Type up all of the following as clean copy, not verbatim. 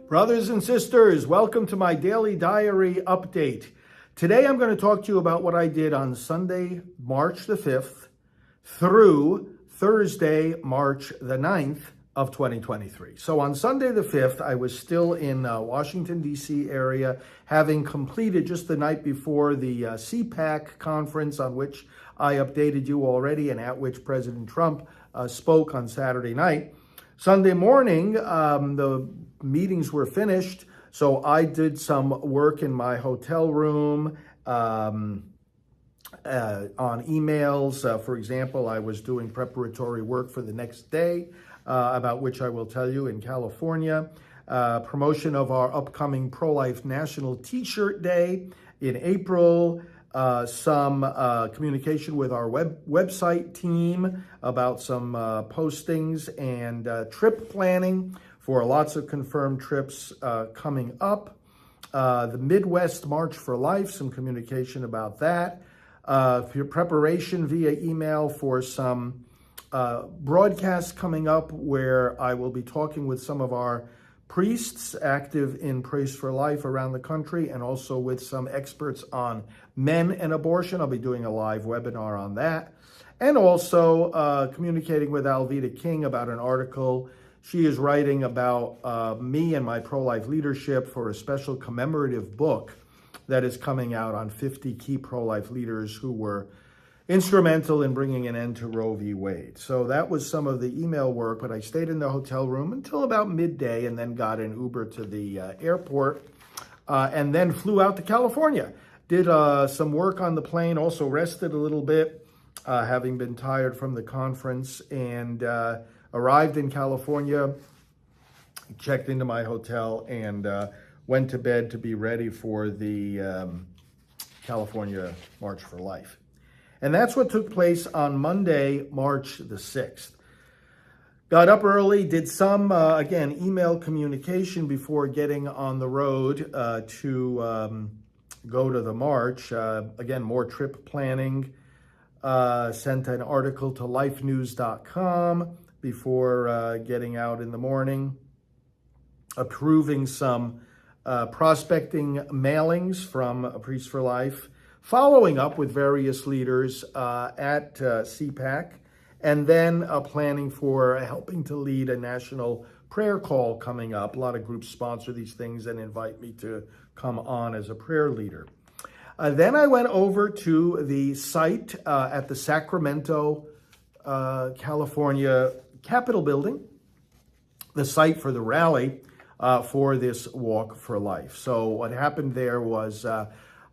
Brothers and sisters, welcome to my daily diary update. Today I'm going to talk to you about what I did on Sunday, March the 5th through Thursday, March the 9th of 2023. So on Sunday the 5th, I was still in Washington, D.C. area, having completed just the night before the CPAC conference on which I updated you already and at which President Trump spoke on Saturday night. Sunday morning, the meetings were finished, so I did some work in my hotel room on emails. For example, I was doing preparatory work for the next day, about which I will tell you in California. Promotion of our upcoming Pro-Life National T-shirt Day in April. Some communication with our website team about some postings and trip planning for lots of confirmed trips coming up. The Midwest March for Life, some communication about that. Preparation via email for some broadcasts coming up where I will be talking with some of our priests active in Praise for Life around the country, and also with some experts on men and abortion. I'll be doing a live webinar on that. And also communicating with Alveda King about an article she is writing about me and my pro-life leadership for a special commemorative book that is coming out on 50 key pro-life leaders who were instrumental in bringing an end to Roe v. Wade. So that was some of the email work, but I stayed in the hotel room until about midday and then got an Uber to the airport and then flew out to California. Did some work on the plane, also rested a little bit, having been tired from the conference, and arrived in California, checked into my hotel, and went to bed to be ready for the California March for Life. And that's what took place on Monday, March the 6th. Got up early, did some, again, email communication before getting on the road to go to the march. Again, more trip planning. Sent an article to lifenews.com before getting out in the morning. Approving some prospecting mailings from Priests for Life. Following up with various leaders at CPAC, and then planning for helping to lead a national prayer call coming up. A lot of groups sponsor these things and invite me to come on as a prayer leader. Then I went over to the site at the Sacramento, California Capitol building, the site for the rally for this Walk for Life. So what happened there was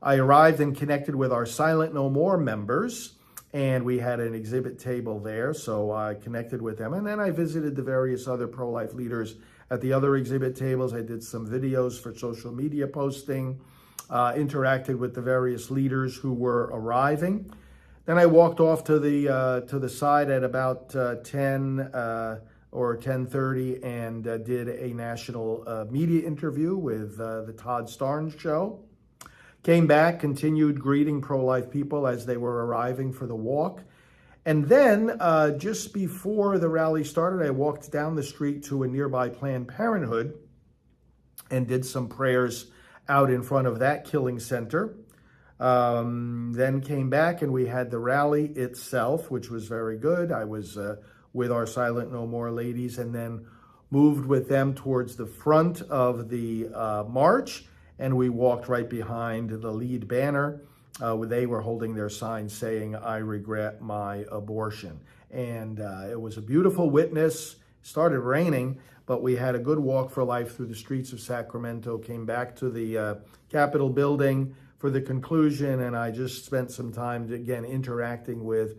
I arrived and connected with our Silent No More members, and we had an exhibit table there, so I connected with them. And then I visited the various other pro-life leaders at the other exhibit tables. I did some videos for social media posting, interacted with the various leaders who were arriving. Then I walked off to the side at about 10 or 10:30 and did a national media interview with the Todd Starnes Show. Came back, continued greeting pro-life people as they were arriving for the walk. And then just before the rally started, I walked down the street to a nearby Planned Parenthood and did some prayers out in front of that killing center. Then came back and we had the rally itself, which was very good. I was with our Silent No More ladies, and then moved with them towards the front of the march. And we walked right behind the lead banner. They were holding their sign saying, "I regret my abortion." And it was a beautiful witness. It started raining, but we had a good walk for life through the streets of Sacramento, came back to the Capitol building for the conclusion, and I just spent some time, again, interacting with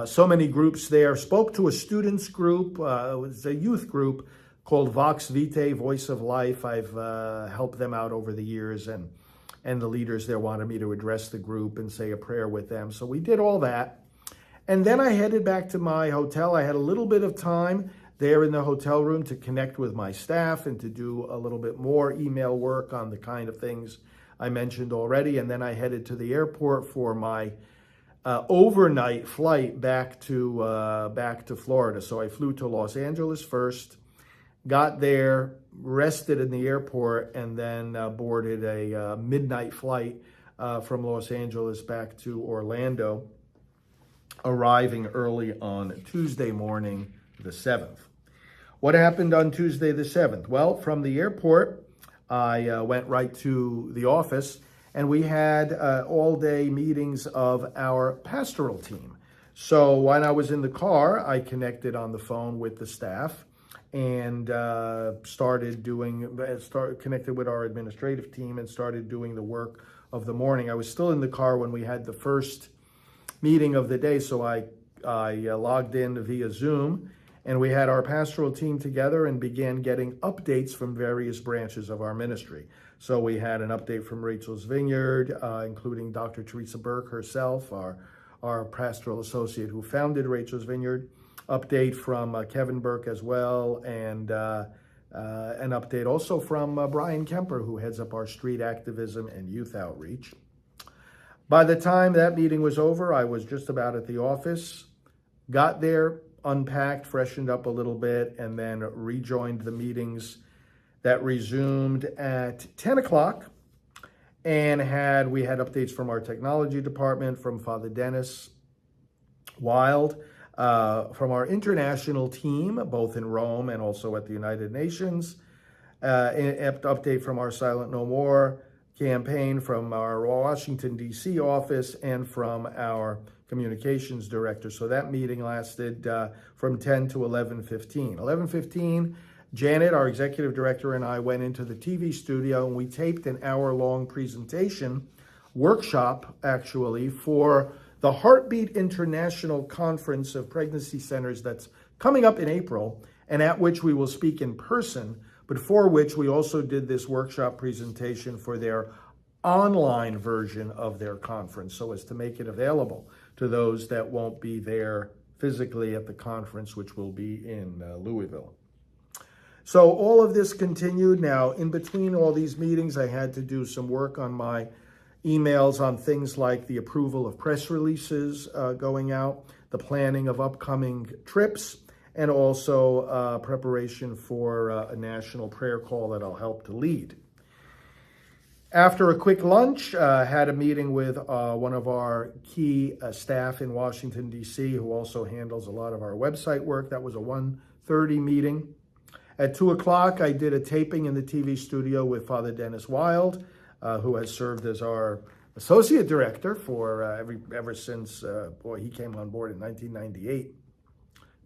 so many groups there. Spoke to a students group. It was a youth group called Vox Vitae, Voice of Life. I've helped them out over the years, and the leaders there wanted me to address the group and say a prayer with them. So we did all that. And then I headed back to my hotel. I had a little bit of time there in the hotel room to connect with my staff and to do a little bit more email work on the kind of things I mentioned already. And then I headed to the airport for my overnight flight back to Florida. So I flew to Los Angeles first, got there, rested in the airport, and then boarded a midnight flight from Los Angeles back to Orlando, arriving early on Tuesday morning, the 7th. What happened on Tuesday the 7th? Well, from the airport, I went right to the office, and we had all-day meetings of our pastoral team. So when I was in the car, I connected on the phone with the staff and connected with our administrative team and started doing the work of the morning. I was still in the car when we had the first meeting of the day, so I logged in via Zoom, and we had our pastoral team together and began getting updates from various branches of our ministry. So we had an update from Rachel's Vineyard, including Dr. Teresa Burke herself, our pastoral associate who founded Rachel's Vineyard, update from Kevin Burke as well, and an update also from Brian Kemper, who heads up our street activism and youth outreach. By the time that meeting was over, I was just about at the office, got there, unpacked, freshened up a little bit, and then rejoined the meetings that resumed at 10 o'clock. And we had updates from our technology department, from Father Dennis Wild, from our international team, both in Rome and also at the United Nations, an update from our Silent No More campaign, from our Washington, D.C. office, and from our communications director. So that meeting lasted from 10 to 11:15. 11:15, Janet, our executive director, and I went into the TV studio, and we taped an hour-long presentation, workshop actually, for the Heartbeat International Conference of Pregnancy Centers that's coming up in April, and at which we will speak in person, but for which we also did this workshop presentation for their online version of their conference, so as to make it available to those that won't be there physically at the conference, which will be in Louisville. So all of this continued. Now, in between all these meetings, I had to do some work on my emails on things like the approval of press releases going out, the planning of upcoming trips, and also preparation for a national prayer call that I'll help to lead. After a quick lunch, had a meeting with one of our key staff in Washington, D.C., who also handles a lot of our website work. That was a 1:30 meeting. At 2 o'clock, I did a taping in the TV studio with Father Dennis Wild, who has served as our associate director for ever since he came on board in 1998.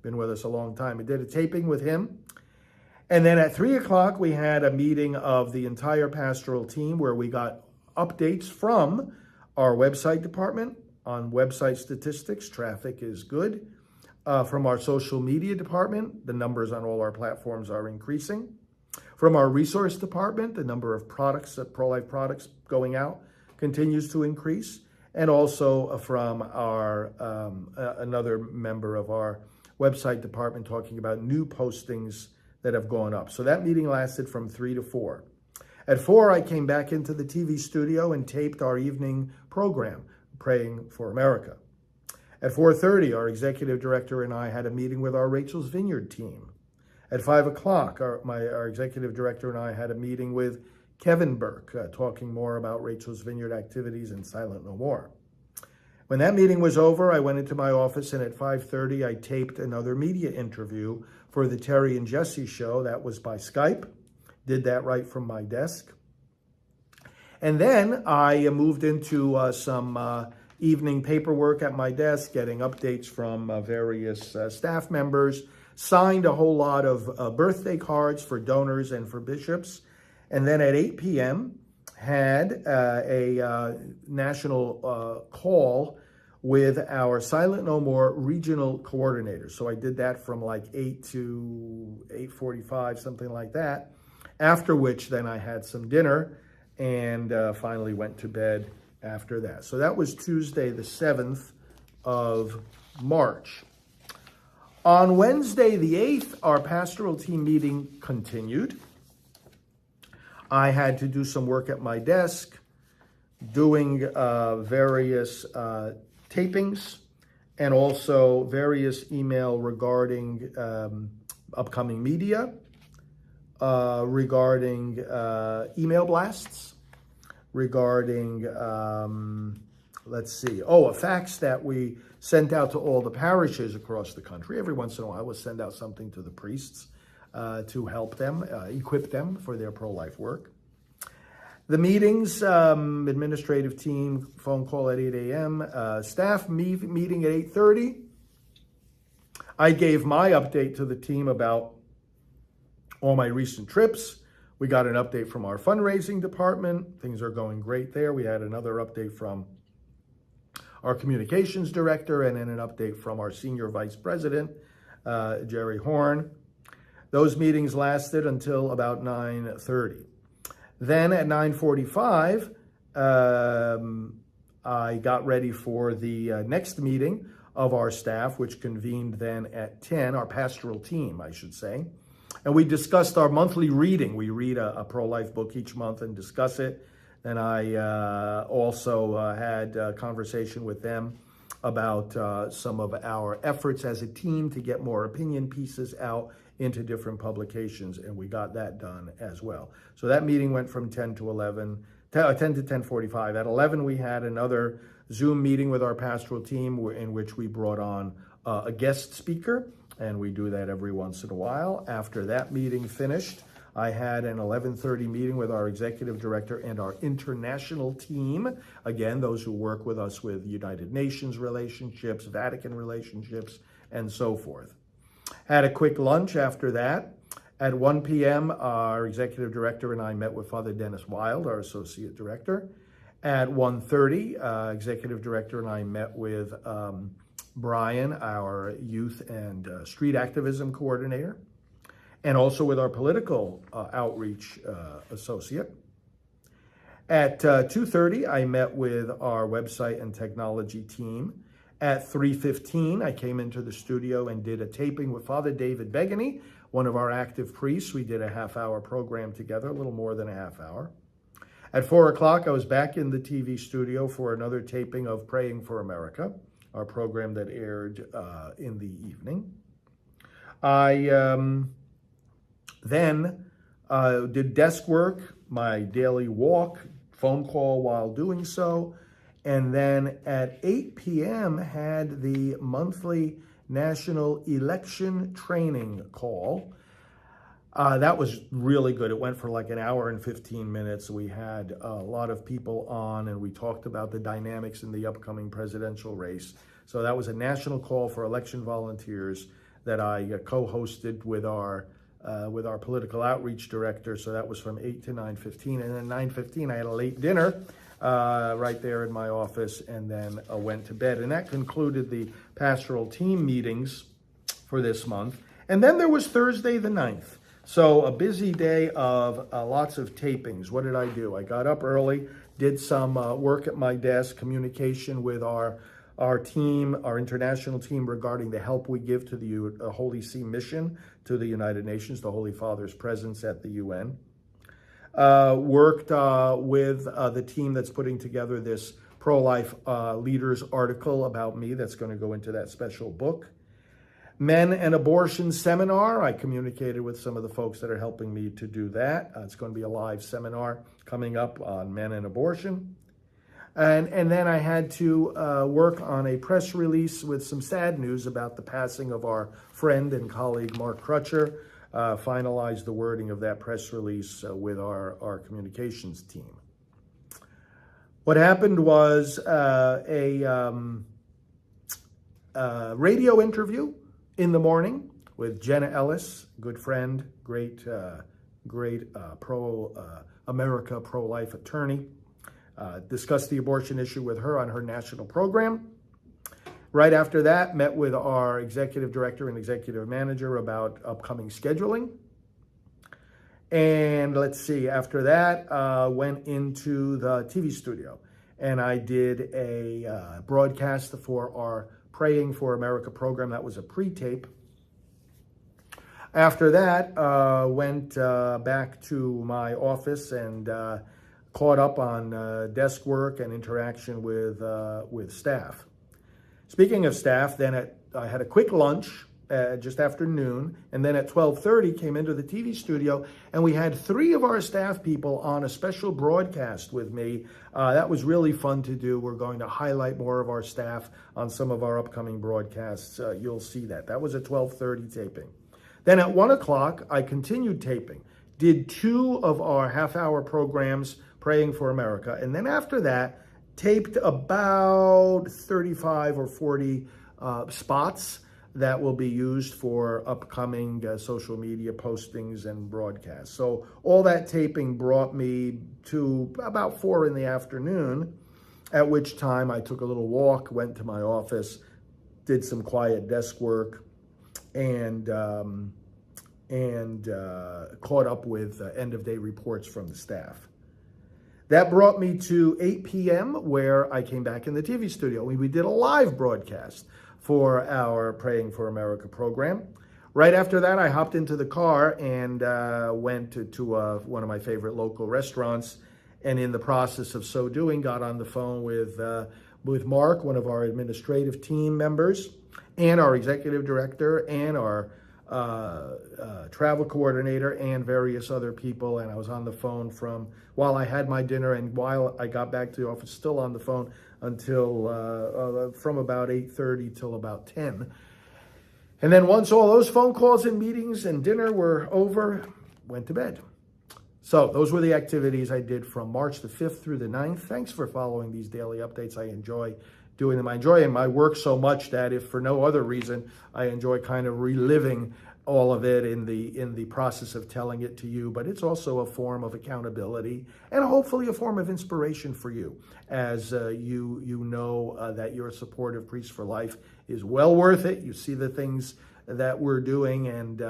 Been with us a long time. I did a taping with him. And then at 3 o'clock, we had a meeting of the entire pastoral team where we got updates from our website department on website statistics. Traffic is good. From our social media department, the numbers on all our platforms are increasing. From our resource department, the number of products, pro-life products going out continues to increase. And also from our another member of our website department talking about new postings that have gone up. So that meeting lasted from 3 to 4. At 4, I came back into the TV studio and taped our evening program, Praying for America. At 4:30, our executive director and I had a meeting with our Rachel's Vineyard team. At 5 o'clock, our executive director and I had a meeting with Kevin Burke, talking more about Rachel's Vineyard activities and Silent No More. When that meeting was over, I went into my office, and at 5:30, I taped another media interview for the Terry and Jesse show. That was by Skype. Did that right from my desk. And then I moved into some evening paperwork at my desk, getting updates from various staff members, signed a whole lot of birthday cards for donors and for bishops. And then at 8 p.m., had a national call with our Silent No More regional coordinators. So I did that from like 8 to 8:45, something like that. After which, then I had some dinner and finally went to bed after that. So that was Tuesday, the 7th of March. On Wednesday, the 8th, our pastoral team meeting continued. I had to do some work at my desk, doing various tapings and also various email regarding upcoming media regarding email blasts, regarding, let's see, a fax that we sent out to all the parishes across the country. Every once in a while, we'll send out something to the priests to help them, equip them for their pro-life work. The meetings, administrative team, phone call at 8 a.m., staff meeting at 8:30. I gave my update to the team about all my recent trips. We got an update from our fundraising department. Things are going great there. We had another update from our communications director, and then an update from our senior vice president, Jerry Horn. Those meetings lasted until about 9:30. Then at 9:45, I got ready for the next meeting of our staff, which convened then at 10, our pastoral team, I should say. And we discussed our monthly reading. We read a pro-life book each month and discuss it. And I also had a conversation with them about some of our efforts as a team to get more opinion pieces out into different publications, and we got that done as well. So that meeting went from 10 to 10:45. At 11, we had another Zoom meeting with our pastoral team in which we brought on a guest speaker, and we do that every once in a while. After that meeting finished, I had an 11:30 meeting with our executive director and our international team. Again, those who work with us with United Nations relationships, Vatican relationships, and so forth. Had a quick lunch after that. At 1 p.m., our executive director and I met with Father Dennis Wild, our associate director. At 1:30, executive director and I met with Brian, our youth and street activism coordinator, and also with our political outreach associate. At 2:30, I met with our website and technology team. At 3:15, I came into the studio and did a taping with Father David Begany, one of our active priests. We did a half-hour program together, a little more than a half hour. At 4 o'clock, I was back in the TV studio for another taping of Praying for America, our program that aired in the evening. I then did desk work, my daily walk, phone call while doing so, and then at 8 p.m. had the monthly national election training call. That was really good. It went for like an hour and 15 minutes. We had a lot of people on, and we talked about the dynamics in the upcoming presidential race. So that was a national call for election volunteers that I co-hosted with our political outreach director. So that was from 8 to 9:15. And then 9:15, I had a late dinner right there in my office, and then went to bed. And that concluded the pastoral team meetings for this month. And then there was Thursday the 9th. So a busy day of lots of tapings. What did I do? I got up early, did some work at my desk, communication with our team, our international team, regarding the help we give to the Holy See mission to the United Nations, the Holy Father's presence at the UN. Worked with the team that's putting together this pro-life leaders article about me that's going to go into that special book. Men and Abortion Seminar. I communicated with some of the folks that are helping me to do that. It's going to be a live seminar coming up on men and abortion. And then I had to work on a press release with some sad news about the passing of our friend and colleague, Mark Crutcher. Finalize the wording of that press release with our communications team. What happened was a radio interview in the morning with Jenna Ellis, good friend, great pro-America, pro-life attorney. Discussed the abortion issue with her on her national program. Right after that, met with our executive director and executive manager about upcoming scheduling. And let's see, after that, went into the TV studio. And I did a broadcast for our Praying for America program. That was a pre-tape. After that, went back to my office and caught up on desk work and interaction with staff. Speaking of staff, then I had a quick lunch just after noon, and then at 12:30 came into the TV studio, and we had 3 of our staff people on a special broadcast with me. That was really fun to do. We're going to highlight more of our staff on some of our upcoming broadcasts. You'll see that. That was a 12:30 taping. Then at 1 o'clock, I continued taping, did 2 of our half-hour programs, Praying for America, and then after that, taped about 35 or 40 spots that will be used for upcoming social media postings and broadcasts. So all that taping brought me to about 4 in the afternoon, at which time I took a little walk, went to my office, did some quiet desk work, and caught up with end-of-day reports from the staff. That brought me to 8 p.m. where I came back in the TV studio. We did a live broadcast for our Praying for America program. Right after that, I hopped into the car and went to one of my favorite local restaurants, and in the process of so doing, got on the phone with Mark, one of our administrative team members, and our executive director, and our travel coordinator, and various other people. And I was on the phone while I had my dinner and while I got back to the office, still on the phone until from about 8:30 till about 10. And then once all those phone calls and meetings and dinner were over, went to bed. So those were the activities I did from March the 5th through the 9th. Thanks for following these daily updates. I enjoy doing them. I enjoy my work so much that if for no other reason, I enjoy kind of reliving all of it in the process of telling it to you. But it's also a form of accountability and hopefully a form of inspiration for you, as you know that your support of Priests for Life is well worth it. You see the things that we're doing and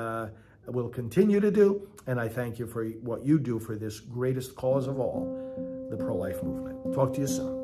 will continue to do. And I thank you for what you do for this greatest cause of all, the pro-life movement. Talk to you soon.